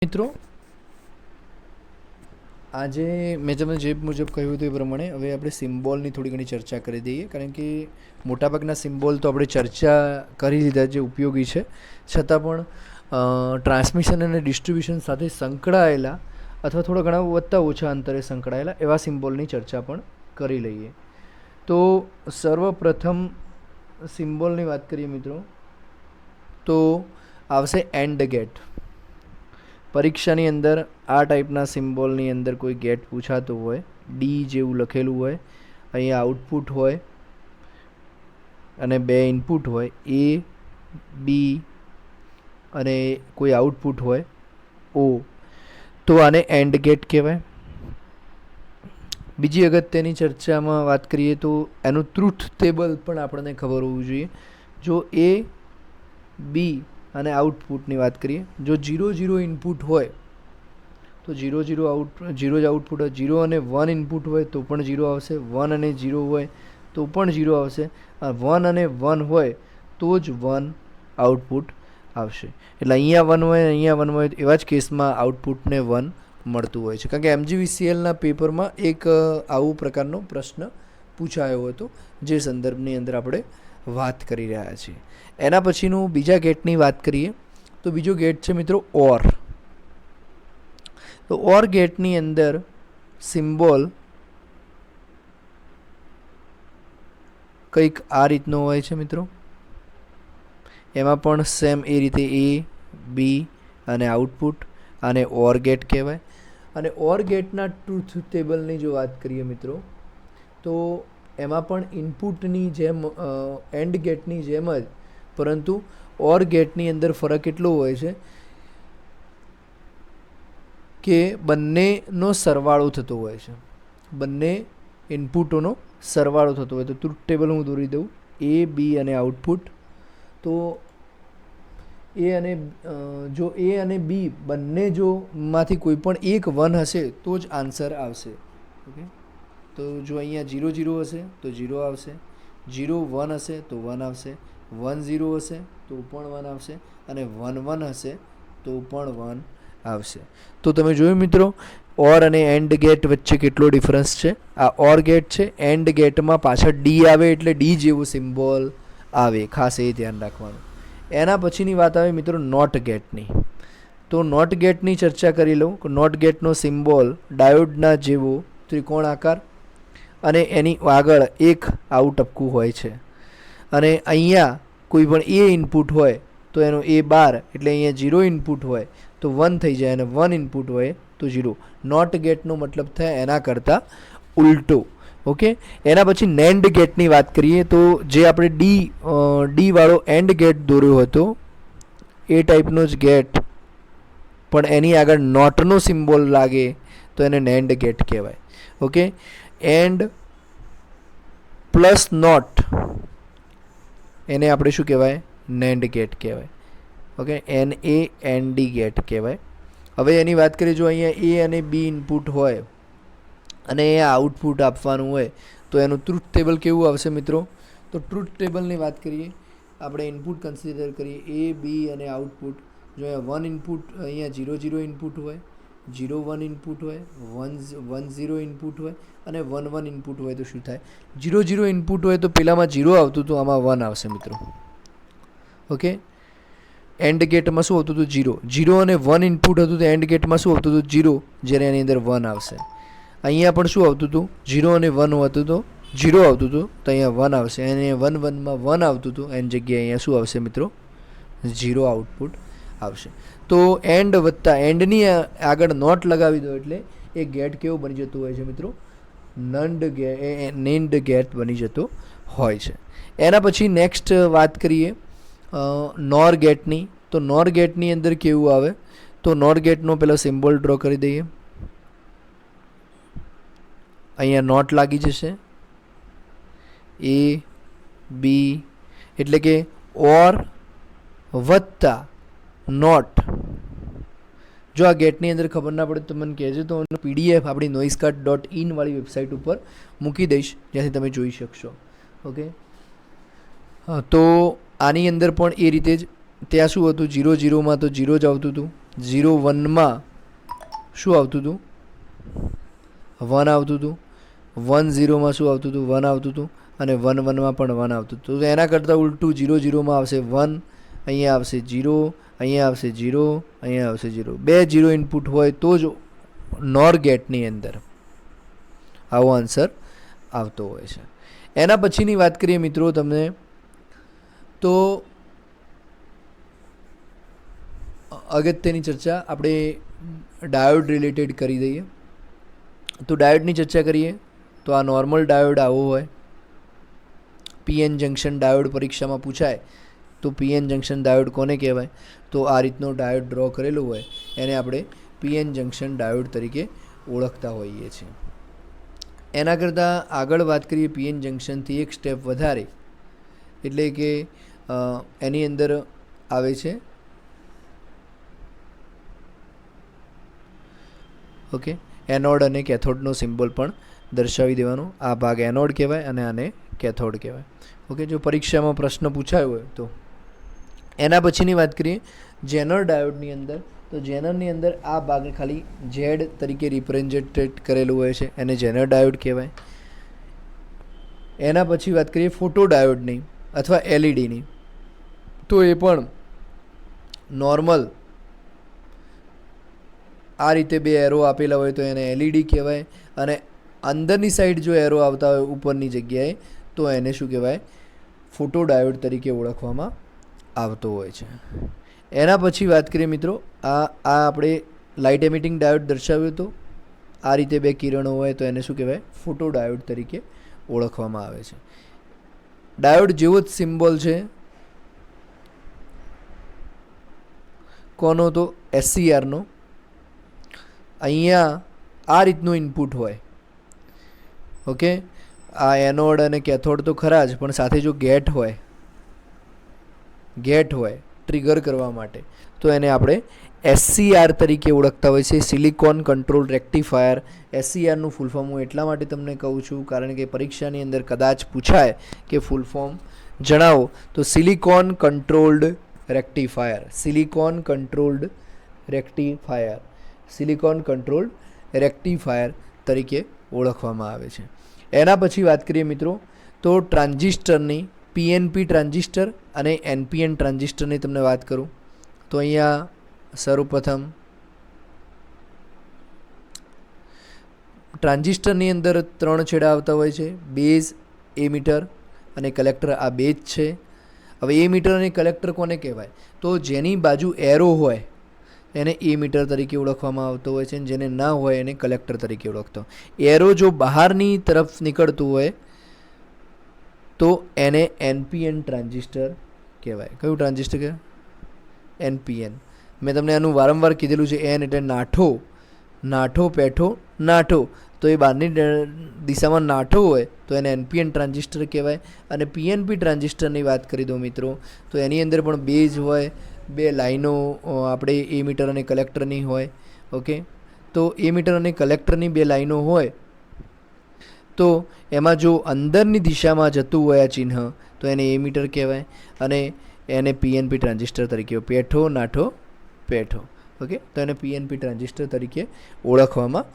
મિત્રો આજે મેં તમને જે મુજબ કહ્યું હતું એ પ્રમાણે હવે આપણે સિમ્બોલની થોડી ઘણી ચર્ચા કરી દઈએ, કારણ કે મોટાભાગના સિમ્બોલ તો આપણે ચર્ચા કરી લીધા જે ઉપયોગી છે, છતાં પણ ટ્રાન્સમિશન અને ડિસ્ટ્રીબ્યુશન સાથે સંકળાયેલા અથવા થોડા ઘણા વધતા ઓછા અંતરે સંકળાયેલા એવા સિમ્બોલની ચર્ચા પણ કરી લઈએ. તો સર્વપ્રથમ સિમ્બોલની વાત કરીએ મિત્રો તો આવશે એન્ડ ગેટ. પરીક્ષાની અંદર આ ટાઈપના સિમ્બોલની અંદર કોઈ ગેટ પૂછાતો હોય, ડી જેવું લખેલું હોય, અહીંયા આઉટપુટ હોય અને બે ઇનપુટ હોય, એ બી અને કોઈ આઉટપુટ હોય ઓ, તો આને એન્ડ ગેટ કહેવાય. બીજી અગત્યની ચર્ચામાં વાત કરીએ તો એનું ટ્રુથ ટેબલ પણ આપણને ખબર હોવું જોઈએ. જો એ બી અને આઉટપુટની વાત કરીએ, જો 0 0 ઇનપુટ હોય તો 0 0 જ આઉટપુટ હોય, 0 અને 1 ઇનપુટ હોય તો પણ 0 આવશે, 1 અને 0 હોય તો પણ 0 આવશે, 1 અને 1 હોય તો જ 1 આઉટપુટ આવશે. એટલે અહીંયા 1 હોય, અહીંયા 1 હોય, એવા જ કેસમાં આઉટપુટને 1 મળતું હોય છે. કારણ કે MGVCLના પેપરમાં એક આવું પ્રકારનો પ્રશ્ન પૂછાયો હતો, જે સંદર્ભની અંદર આપણે વાત કરી રહ્યા છીએ. એના પછીનું બીજા ગેટની વાત કરીએ તો બીજો ગેટ છે મિત્રો ઓર. તો ઓર ગેટની અંદર સિમ્બોલ કંઈક આ રીતનો હોય છે મિત્રો. એમાં પણ સેમ એ રીતે એ બી અને આઉટપુટ, આને ઓર ગેટ કહેવાય. અને ઓર ગેટના ટ્રુથ ટેબલની જો વાત કરીએ મિત્રો તો એમાં પણ ઇનપુટની જેમ એન્ડ ગેટની જેમ જ, પરંતુ ઓર ગેટની અંદર ફરક એટલો હોય છે કે બંનેનો સરવાળો થતો હોય છે, બંને ઇનપુટોનો સરવાળો થતો હોય. તો ટ્રુથ ટેબલ હું દોરી દઉં, એ બી અને આઉટપુટ. તો જો એ અને બી બંને જો માંથી કોઈ પણ એક 1 હશે તો જ આન્સર આવશે. ઓકે, તો જો અહીંયા 0 0 હશે તો 0 આવશે, 0 1 હશે તો 1 આવશે, 1 0 હશે તો પણ 1 આવશે, અને 1 1 હશે તો પણ 1 આવશે. તો તમે જોયું મિત્રો ઓર અને એન્ડ ગેટ વચ્ચે કેટલો ડિફરન્સ છે. આ ઓર ગેટ છે, એન્ડ ગેટમાં પાછળ ડી આવે એટલે ડી જેવો સિમ્બોલ આવે, ખાસ એ ધ્યાન રાખવાનું. એના પછીની વાત આવે મિત્રો નોટ ગેટની. તો નોટ ગેટની ચર્ચા કરી લઉં. નોટ ગેટનો સિમ્બોલ ડાયોડના જેવો ત્રિકોણ આકાર અને એની આગળ એક આવું ટપકું હોય છે, અને અહીંયા કોઈ પણ એ ઇનપુટ હોય તો એનો એ બાર, એટલે અહીંયા 0 ઇનપુટ હોય તો 1 થઈ જાય, અને 1 ઇનપુટ હોય તો 0. નોટ ગેટનો મતલબ થાય એના કરતાં ઉલટો. ઓકે, એના પછી નેન્ડ ગેટની વાત કરીએ તો જે આપણે ડી વાળો એન્ડ ગેટ દોર્યો હતો એ ટાઈપનો જ ગેટ, પણ એની આગળ નોટનો સિમ્બોલ લાગે તો એને નેન્ડ ગેટ કહેવાય. ઓકે, એન્ડ પ્લસ નોટ એને આપણે શું કહેવાય? નેન્ડ ગેટ કહેવાય. ઓકે, NAND ગેટ કહેવાય. હવે એની વાત કરીએ, જો અહીંયા એ અને બી ઇનપુટ હોય અને એ આઉટપુટ આપવાનું હોય તો એનું ટ્રુથ ટેબલ કેવું આવશે મિત્રો? તો ટ્રુથ ટેબલની વાત કરીએ, આપણે ઇનપુટ કન્સિડર કરીએ એ બી અને આઉટપુટ. જો અહીંયા 1 ઇનપુટ, અહીંયા 0 0 ઇનપુટ હોય, 0 1 ઇનપુટ હોય, 1 0 ઇનપુટ હોય અને 1 1 ઇનપુટ હોય તો શું થાય? 0 0 ઇનપુટ હોય તો પેલામાં 0 આવતું હતું, આમાં 1 આવશે મિત્રો. ઓકે, એન્ડ ગેટમાં શું આવતું હતું? 0 0 અને 1 ઇનપુટ હતું તો એન્ડ ગેટમાં શું આવતું હતું? 0, જ્યારે એની અંદર 1 આવશે. અહીંયા પણ શું આવતું હતું? 0 અને 1 હતું તો 0 આવતું હતું તો અહીંયા 1 આવશે, અને 1 1 માં 1 આવતું હતું એની જગ્યાએ અહીંયા શું આવશે મિત્રો? 0 આઉટપુટ આવશે. તો એન્ડ વત્તા એન્ડની આગળ નોટ લગાવી દો એટલે એ ગેટ કેવો બની જતું હોય છે મિત્રો? નેન્ડ ગેટ બની જતો હોય છે. એના પછી નેક્સ્ટ વાત કરીએ નોર ગેટની. તો નોર ગેટની અંદર કેવું આવે? તો નોર ગેટનો પેલો સિમ્બોલ ડ્રો કરી દઈએ. અહીંયા નોટ લાગી જશે, એ બી એટલે કે ઓર વત્તા નોટ. જો આ ગેટની અંદર ખબર ના પડે તો મને કહેજો, તો PDF આપણી noisecart.in વાળી વેબસાઇટ ઉપર મૂકી દઈશ, જ્યાંથી તમે જોઈ શકશો. ઓકે, તો આની અંદર પણ એ રીતે જ ત્યાં શું હતું? 0 0 માં તો 0 જ આવતું હતું, 01 શું આવતું હતું? 1 આવતું હતું. 10 શું આવતું હતું? 1 આવતું હતું. અને 11 પણ 1 આવતું હતું. તો એના કરતાં ઉલટું 00 આવશે 1, અહીંયા આવશે 0, અહીંયા આવશે 0, અહીંયા આવશે 0. 2 0 ઇનપુટ હોય તો જ નોર ગેટની અંદર આવો આન્સર આવતો હોય છે. એના પછીની વાત કરીએ મિત્રો તમને, તો અગત્યની ચર્ચા આપણે ડાયોડ રિલેટેડ કરી દઈએ. તો ડાયોડની ચર્ચા કરીએ તો આ નોર્મલ ડાયોડ આવો હોય. પીએન જંક્શન ડાયોડ પરીક્ષામાં પૂછાય તો પીએન જંક્શન ડાયોડ કોને કહેવાય? તો આ રીતનો ડાયોડ ડ્રો કરેલો હોય એને આપણે પીએન જંક્શન ડાયોડ તરીકે ઓળખતા હોઈએ છીએ. એના કરતાં આગળ વાત કરીએ પીએન જંક્શનથી એક સ્ટેપ વધારે, એટલે કે એની અંદર આવે છે ઓકે એનોડ અને કેથોડનો સિમ્બોલ પણ દર્શાવી દેવાનો. આ ભાગ એનોડ કહેવાય અને આને કેથોડ કહેવાય. ઓકે, જો પરીક્ષામાં પ્રશ્ન પૂછાયો હોય તો. એના પછીની વાત કરીએ જેનર ડાયોડની અંદર, તો જેનરની અંદર આ ભાગ ખાલી ઝેડ તરીકે રિપ્રેઝેન્ટેડ કરેલું હોય છે, એને જેનર ડાયોડ કહેવાય. એના પછી વાત કરીએ ફોટો ડાયોડની અથવા એલઈડીની, તો એ પણ નોર્મલ આ રીતે બે એરો આપેલા હોય તો એને એલઈડી કહેવાય. અને અંદરની સાઈડ જો એરો આવતા હોય ઉપરની જગ્યાએ તો એને શું કહેવાય? ફોટો ડાયોડ તરીકે ઓળખવામાં આવતો હોય છે. એના પછી વાત કરીએ મિત્રો, આ આપણે લાઇટ એમિટિંગ ડાયોડ દર્શાવ્યો હતો. આ રીતે બે કિરણો હોય તો એને શું કહેવાય? ફોટો ડાયોડ તરીકે ઓળખવામાં આવે છે. ડાયોડ જેવો જ સિમ્બોલ છે કોનો? તો એસસીઆરનો. અહીંયા આ રીતનું ઇનપુટ હોય. ઓકે, આ એનોડ અને કેથોડ તો ખરા જ, પણ સાથે જો ગેટ હોય ટ્રિગર કરવા માટે, તો એને આપણે એસસીઆર તરીકે ઓળખતા હોય છે, સિલિકોન કંટ્રોલ રેક્ટિફાયર. એસસીઆરનું ફૂલ ફોર્મ હું એટલા માટે તમને કહું છું કારણ કે પરીક્ષાની અંદર કદાચ પૂછાય કે ફૂલ ફોર્મ જણાવો, તો silicon controlled rectifier, silicon controlled rectifier તરીકે ઓળખવામાં આવે છે. એના પછી વાત કરીએ મિત્રો, તો ટ્રાન્ઝિસ્ટરની પીએનપી ટ્રાન્ઝિસ્ટર અને એનપીએન ટ્રાન્ઝિસ્ટરની તમને વાત કરું તો અહીંયા સર્વપ્રથમ ટ્રાન્ઝિસ્ટરની અંદર 3 છેડા આવતા હોય છે, બેઝ, એમીટર અને કલેક્ટર. આ બેઝ છે. હવે એમીટર અને કલેક્ટર કોને કહેવાય? તો જેની બાજુ એરો હોય એને એમીટર તરીકે ઓળખવામાં આવતો હોય છે, જેને ના હોય એને કલેક્ટર તરીકે ઓળખતો. એરો જો બહારની તરફ નીકળતું હોય તો એને એનપીએન ટ્રાન્ઝિસ્ટર કહેવાય. કયું ટ્રાન્ઝિસ્ટર કહેવાય? એનપીએન. મેં તમને આનું વારંવાર કીધેલું છે. એન એટલે નાઠો, પેઠો, નાઠો. તો એ બહારની દિશામાં નાઠો હોય તો એને એનપીએન ટ્રાન્ઝિસ્ટર કહેવાય. અને પીએનપી ટ્રાન્ઝિસ્ટરની વાત કરી દો મિત્રો, તો એની અંદર પણ બેઝ હોય, બે લાઈનો આપણે એમીટર અને કલેક્ટરની હોય. ઓકે, તો એમીટર અને કલેક્ટરની બે લાઈનો હોય તો એમાં જો અંદરની દિશામાં જતું હોય આ ચિહ્ન તો એને એમીટર કહેવાય અને એને પીએનપી ટ્રાન્ઝિસ્ટર તરીકે પેઠો, નાઠો, પેઠો. ઓકે, તો એને પીએનપી ટ્રાન્ઝિસ્ટર તરીકે ઓળખવામાં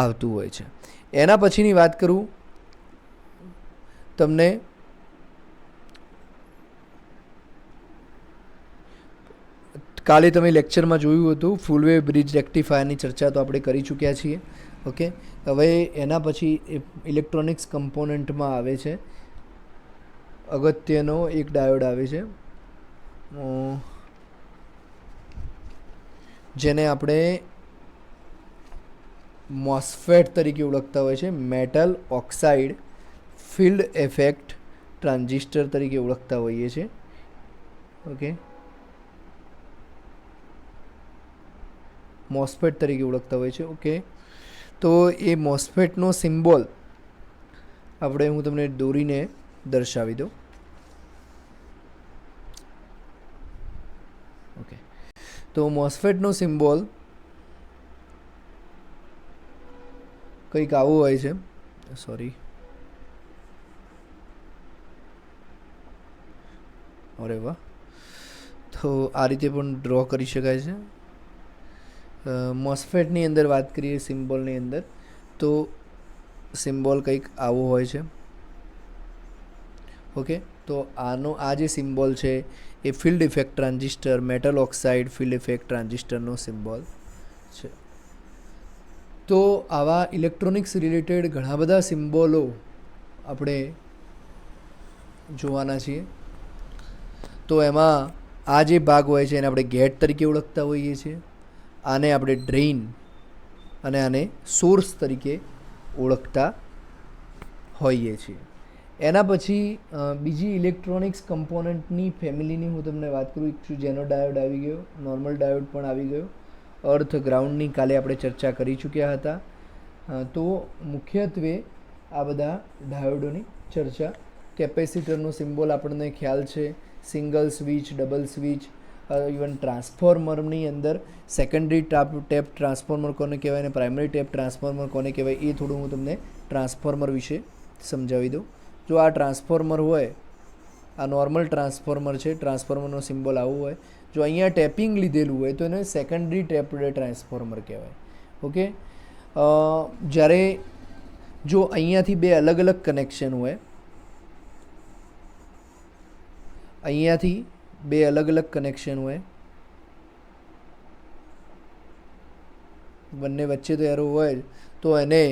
આવતું હોય છે. એના પછીની વાત કરું તમને, કાલે તમે લેક્ચરમાં જોયું હતું ફૂલ વેવ બ્રિજ રેક્ટિફાયરની ચર્ચા તો આપણે કરી ચૂક્યા છીએ. ઓકે, હવે એના પછી ઇલેક્ટ્રોનિક્સ કમ્પોનન્ટમાં આવે છે અગત્યનો એક ડાયોડ આવે છે જેને આપણે મોસ્ફેટ તરીકે ઓળખતા હોય છે, metal oxide field effect transistor તરીકે ઓળખતા હોઈએ છીએ. ઓકે, મોસ્ફેટ તરીકે ઓળખતા હોય છે. ઓકે, તો એ મોસ્ફેટનો સિમ્બોલ આપણે હું તમને દોરીને દર્શાવી દઉં. ઓકે, તો મોસ્ફેટનો સિમ્બોલ કંઈક આવું હોય છે. સોરી, અરે વાહ. તો આ રીતે પણ ડ્રો કરી શકાય છે. મોસ્ફેટની અંદર વાત કરીએ સિમ્બોલની અંદર, તો સિમ્બોલ કંઈક આવો હોય છે. ઓકે, તો આ જે સિમ્બોલ છે એ field effect transistor, metal oxide field effect ટ્રાન્ઝિસ્ટરનો સિમ્બોલ છે. તો આવા ઇલેક્ટ્રોનિક્સ રિલેટેડ ઘણા બધા સિમ્બોલો આપણે જોવાના છીએ. તો એમાં આ જે ભાગ હોય છે એને આપણે ગેટ તરીકે ઓળખતા હોઈએ છીએ, આને આપણે ડ્રેઇન અને આને સોર્સ તરીકે ઓળખતા હોઈએ છીએ. એના પછી બીજી ઇલેક્ટ્રોનિક્સ કમ્પોનન્ટની ફેમિલીની હું તમને વાત કરું છું, જેનો ડાયોડ આવી ગયો, નોર્મલ ડાયોડ પણ આવી ગયો, અર્થ ગ્રાઉન્ડની કાલે આપણે ચર્ચા કરી ચૂક્યા હતા. તો મુખ્યત્વે આ બધા ડાયોડોની ચર્ચા. કેપેસિટરનો સિમ્બોલ આપણને ખ્યાલ છે, single switch, double switch, even ટ્રાન્સફોર્મરની અંદર સેકન્ડરી ટેપ ટ્રાન્સફોર્મર કોને કહેવાય અને પ્રાઇમરી ટેપ ટ્રાન્સફોર્મર કોને કહેવાય એ થોડું હું તમને ટ્રાન્સફોર્મર વિશે સમજાવી દઉં. જો આ ટ્રાન્સફોર્મર હોય, આ નોર્મલ ટ્રાન્સફોર્મર છે, ટ્રાન્સફોર્મરનો સિમ્બોલ આવું હોય. જો અહીંયા ટેપિંગ લીધેલું હોય તો એને સેકન્ડરી ટેપ્ડ ટ્રાન્સફોર્મર કહેવાય. ઓકે, જ્યારે જો અહીંયાથી બે અલગ અલગ કનેક્શન હોય, અહીંયાથી બે અલગ અલગ કનેક્શન હોય, બંને વચ્ચે તો એરો હોય, તો એને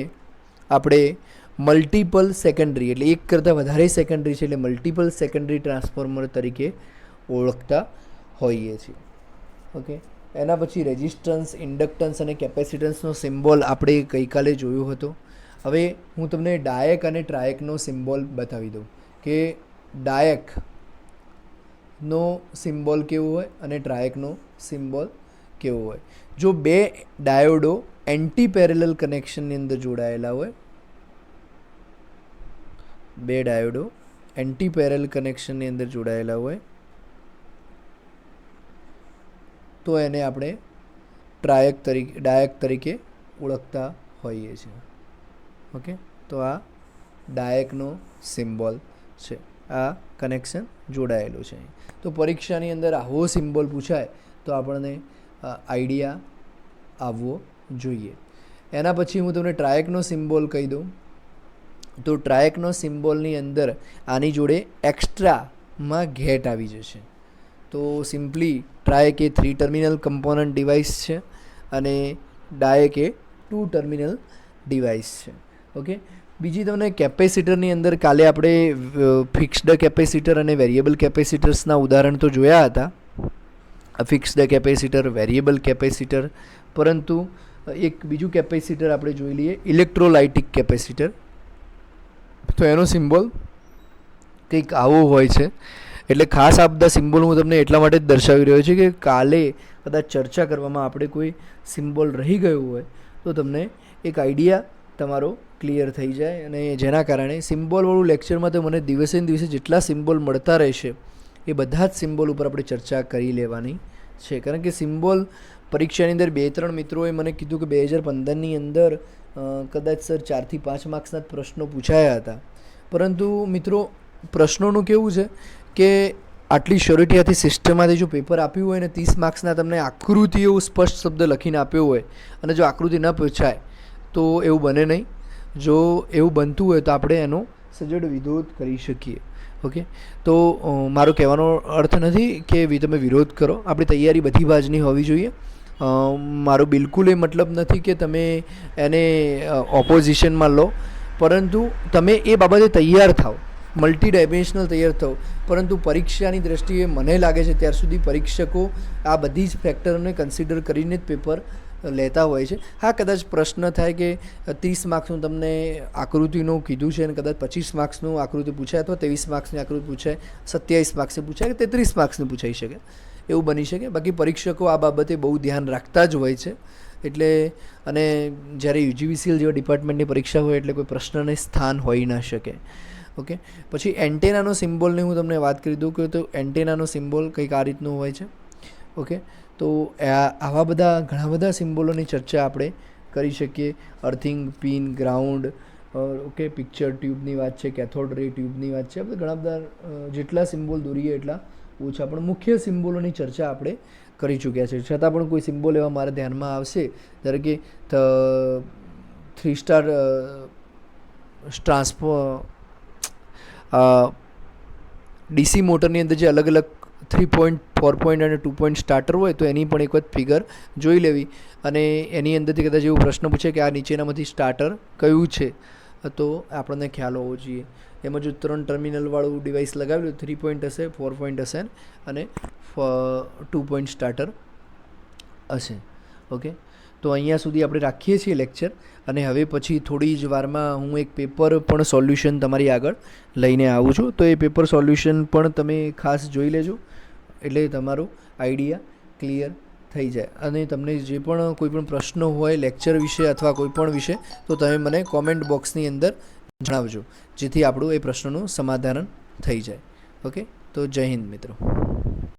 આપણે મલ્ટિપલ સેકન્ડરી, એટલે એક કરતાં વધારે સેકન્ડરી છે એટલે મલ્ટિપલ સેકન્ડરી ટ્રાન્સફોર્મર તરીકે ઓળખતા હોઈએ છીએ. ઓકે, એના પછી રેઝિસ્ટન્સ, ઇન્ડક્ટન્સ અને કેપેસિટન્સનો સિમ્બોલ આપણે ગઈકાલે જોયો હતો. હવે હું તમને ડાયક અને ટ્રાયકનો સિમ્બોલ બતાવી દઉં કે ડાયકનો સિમ્બોલ કેવો હોય અને ટ્રાયકનો સિમ્બોલ કેવો હોય. જો બે ડાયોડો એન્ટી પેરેલલ કનેક્શનની અંદર જોડાયેલા હોય, બે ડાયોડો એન્ટી પેરેલલ કનેક્શનની અંદર જોડાયેલા હોય, તો એને આપણે ડાયક તરીકે ઓળખતા હોઈએ છીએ. ઓકે, તો આ ડાયકનો સિમ્બોલ છે, આ કનેક્શન જોડાયેલું છે. તો પરીક્ષાની અંદર આવો સિમ્બોલ પૂછાય તો આપણને આઈડિયા આવવો જોઈએ. એના પછી હું તમને ટ્રાયકનો સિમ્બોલ કહી દઉં. તો ટ્રાયકનો સિમ્બોલની અંદર આની જોડે એક્સ્ટ્રામાં ગેટ આવી જશે. તો સિમ્પલી ટ્રાયક એ 3 ટર્મિનલ કમ્પોનન્ટ ડિવાઇસ છે અને ડાયક એ 2 ટર્મિનલ ડિવાઇસ છે. ઓકે, બીજી તમને કેપેસિટરની અંદર કાલે આપણે ફિક્સ્ડ કેપેસિટર અને વેરિયેબલ કેપેસિટર્સના ઉદાહરણ તો જોયા હતા. ફિક્સ્ડ કેપેસિટર, વેરિયેબલ કેપેસિટર, પરંતુ એક બીજું કેપેસિટર આપણે જોઈ લઈએ, ઇલેક્ટ્રોલાઇટિક કેપેસિટર. તો એનો સિમ્બોલ કંઈક આવો હોય છે. એટલે ખાસ આ બધા સિમ્બોલ હું તમને એટલા માટે જ દર્શાવી રહ્યો છું કે કાલે કદાચ ચર્ચા કરવામાં આપણે કોઈ સિમ્બોલ રહી ગયું હોય તો તમને એક આઈડિયા તમારો ક્લિયર થઈ જાય. અને જેના કારણે સિમ્બોલવાળું લેક્ચરમાં તો મને દિવસે ને દિવસે જેટલા સિમ્બોલ મળતા રહેશે એ બધા જ સિમ્બોલ ઉપર આપણે ચર્ચા કરી લેવાની છે. કારણ કે સિમ્બોલ પરીક્ષાની અંદર 2-3 મિત્રોએ મને કીધું કે 2015ની અંદર કદાચ સર 4 થી 5 માર્ક્સના જ પ્રશ્નો પૂછાયા હતા. પરંતુ મિત્રો પ્રશ્નોનું કેવું છે કે આટલી શ્યોરિટીથી સિસ્ટમમાંથી જો પેપર આપ્યું હોય ને 30 માર્ક્સના તમને આકૃતિ એવું સ્પષ્ટ શબ્દ લખીને આપ્યો હોય અને જો આકૃતિ ન પૂછાય તો એવું બને નહીં. જો એવું બનતું હોય તો આપણે એનો સજ્જડ વિરોધ કરી શકીએ. ઓકે, તો મારો કહેવાનો અર્થ નથી કે તમે વિરોધ કરો, આપણી તૈયારી બધી બાજની હોવી જોઈએ. મારો બિલકુલ એ મતલબ નથી કે તમે એને ઓપોઝિશનમાં લો, પરંતુ તમે એ બાબતે તૈયાર થાઓ, મલ્ટી ડાયમેન્શનલ તૈયાર થાઓ. પરંતુ પરીક્ષાની દ્રષ્ટિએ મને લાગે છે ત્યાર સુધી પરીક્ષકો આ બધી જ ફેક્ટરોને કન્સિડર કરીને જ પેપર લેતા હોય છે. હા, કદાચ પ્રશ્ન થાય કે 30 માર્ક્સનું તમને આકૃતિનું કીધું છે અને કદાચ 25 માર્ક્સનું આકૃતિ પૂછાય અથવા 23 માર્ક્સની આકૃતિ પૂછાય, 27 માર્ક્સની પૂછાય કે 33 માર્ક્સની પૂછાઈ શકે, એવું બની શકે. બાકી પરીક્ષકો આ બાબતે બહુ ધ્યાન રાખતા જ હોય છે. એટલે અને જ્યારે યુજીવીસીએલ જેવા ડિપાર્ટમેન્ટની પરીક્ષા હોય એટલે કોઈ પ્રશ્નને સ્થાન હોઈ ના શકે. ઓકે, પછી એન્ટેનાનો સિમ્બોલની હું તમને વાત કરી દઉં કે તો એન્ટેનાનો સિમ્બોલ કંઈક આ રીતનું હોય છે. ઓકે, તો આવા બધા ઘણા બધા સિમ્બોલોની ચર્ચા આપણે કરી શકીએ. Earthing pin, ground, okay, picture ટ્યુબની વાત છે, કેથોડ રે ટ્યુબની વાત છે. આપણે ઘણા બધા જેટલા સિમ્બોલ દોરીએ એટલા ઓછા, પણ મુખ્ય સિમ્બોલોની ચર્ચા આપણે કરી ચૂક્યા છે. છતાં પણ કોઈ સિમ્બોલ એવા મારા ધ્યાનમાં આવશે, ધારો કે 3 સ્ટાર ડીસી મોટરની અંદર જે અલગ અલગ 3 પોઈન્ટ, 4 પોઈન્ટ અને 2 પોઈન્ટ સ્ટાર્ટર હોય, તો એની પણ એક વખત ફિગર જોઈ લેવી. અને એની અંદરથી કદાચ એવો પ્રશ્ન પૂછે કે આ નીચેનામાંથી સ્ટાર્ટર કયું છે, તો આપણને ખ્યાલ હોવો જોઈએ. એમાં જો 3 ટર્મિનલવાળું ડિવાઇસ લગાવેલું, 3 પોઈન્ટ હશે, 4 પોઈન્ટ હશે અને 2 પોઈન્ટ સ્ટાર્ટર હશે. ઓકે, તો અહીંયા સુધી આપણે રાખીએ છીએ લેક્ચર. અને હવે પછી થોડી જ વારમાં હું એક પેપર પણ સોલ્યુશન તમારી આગળ લઈને આવું છું. તો એ પેપર સોલ્યુશન પણ તમે ખાસ જોઈ લેજો, એટલે તમારો આઈડિયા ક્લિયર થઈ જાય. અને તમને જે પણ કોઈ પણ પ્રશ્નો હોય લેક્ચર વિશે અથવા કોઈ પણ વિશે, તો તમે મને કોમેન્ટ બોક્સની અંદર જણાવજો, જેથી આપણું એ પ્રશ્નનું સમાધાન થઈ જાય. ઓકે, તો જય હિન્દ મિત્રો.